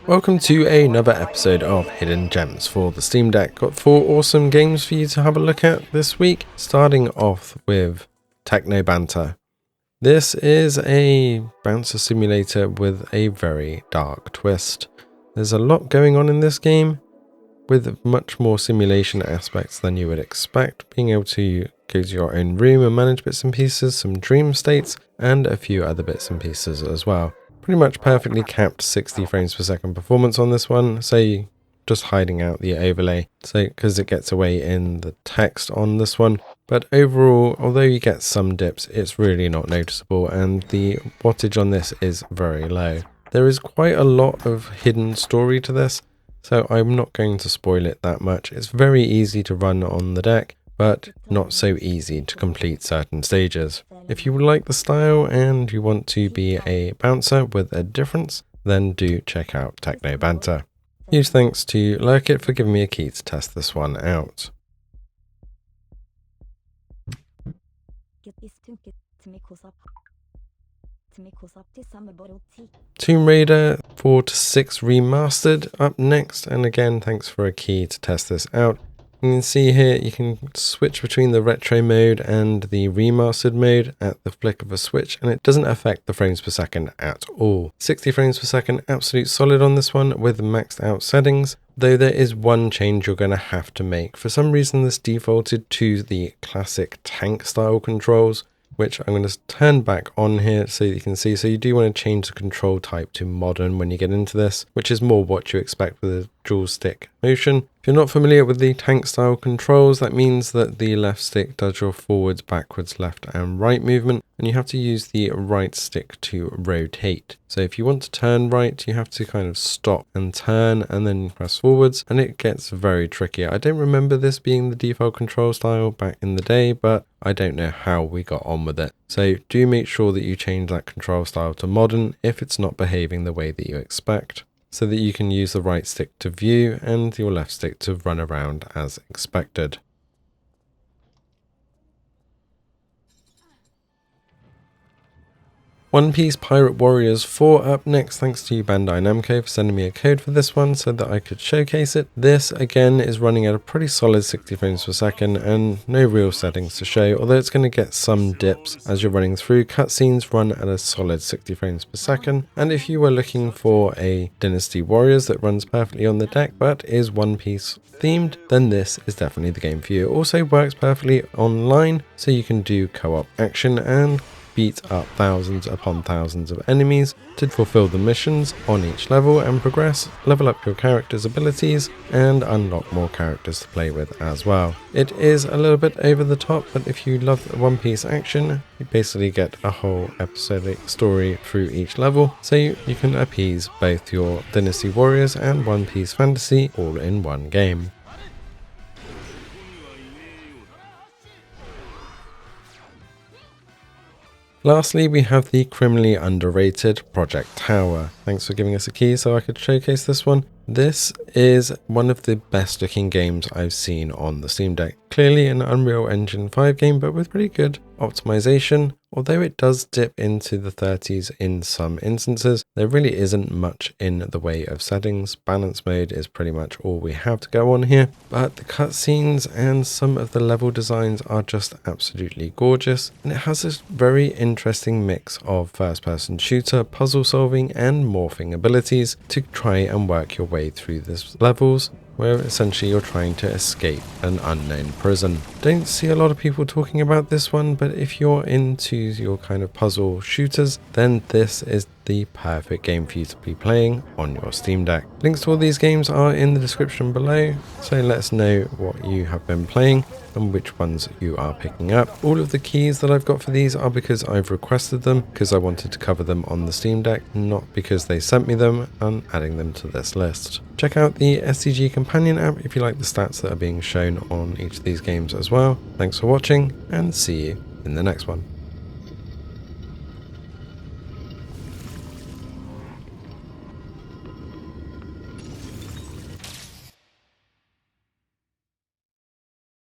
Welcome to another episode of Hidden Gems for the Steam Deck. Got 4 awesome games for you to have a look at this week, starting off with Techno Banter. This is a bouncer simulator with a very dark twist. There's a lot going on in this game, with much more simulation aspects than you would expect, being able to go to your own room and manage bits and pieces, some dream states, and a few other bits and pieces as well. Pretty much perfectly capped 60 frames per second performance on this one, so just hiding out the overlay, so because it gets away in the text on this one. But overall, although you get some dips, it's really not noticeable, and the wattage on this is very low. There is quite a lot of hidden story to this, so I'm not going to spoil it that much. It's very easy to run on the deck, but not so easy to complete certain stages. If you like the style and you want to be a bouncer with a difference, then do check out Techno Banter. Huge thanks to Lurkit for giving me a key to test this one out. Tomb Raider 4 to 6 Remastered up next, and again thanks for a key to test this out. You can see here you can switch between the retro mode and the remastered mode at the flick of a switch, and it doesn't affect the frames per second at all. 60 frames per second, absolute solid on this one with maxed out settings, though there is one change you're going to have to make. For some reason this defaulted to the classic tank style controls, which I'm going to turn back on here so you can see. So you do want to change the control type to modern when you get into this, which is more what you expect with a dual stick motion. If you're not familiar with the tank style controls, that means that the left stick does your forwards, backwards, left and right movement, and you have to use the right stick to rotate. So if you want to turn right, you have to kind of stop and turn and then press forwards, and it gets very tricky. I don't remember this being the default control style back in the day, but I don't know how we got on with it. So do make sure that you change that control style to modern if it's not behaving the way that you expect, so that you can use the right stick to view and your left stick to run around as expected. One Piece Pirate Warriors 4 up next, thanks to Bandai Namco for sending me a code for this one so that I could showcase it. This again is running at a pretty solid 60 frames per second and no real settings to show, although it's going to get some dips as you're running through. Cutscenes run at a solid 60 frames per second, and if you were looking for a Dynasty Warriors that runs perfectly on the deck but is One Piece themed, then this is definitely the game for you. It also works perfectly online, so you can do co-op action and beat up thousands upon thousands of enemies to fulfill the missions on each level and progress, level up your character's abilities, and unlock more characters to play with as well. It is a little bit over the top, but if you love One Piece action, you basically get a whole episodic story through each level, so you can appease both your Dynasty Warriors and One Piece fantasy all in one game. Lastly, we have the criminally underrated Project Tower. Thanks for giving us a key so I could showcase this one. This is one of the best looking games I've seen on the Steam Deck. Clearly an Unreal Engine 5 game, but with pretty good optimization. Although it does dip into the 30s in some instances, there really isn't much in the way of settings. Balance mode is pretty much all we have to go on here, but the cutscenes and some of the level designs are just absolutely gorgeous, and it has this very interesting mix of first-person shooter, puzzle solving and morphing abilities to try and work your way through these levels, where essentially you're trying to escape an unknown prison. Don't see a lot of people talking about this one, but if you're into your kind of puzzle shooters, then this is the perfect game for you to be playing on your Steam Deck. Links to all these games are in the description below, so let us know what you have been playing and which ones you are picking up. All of the keys that I've got for these are because I've requested them, because I wanted to cover them on the Steam Deck, not because they sent me them and adding them to this list. Check out the SDG Companion App if you like the stats that are being shown on each of these games as well. Thanks for watching, and see you in the next one.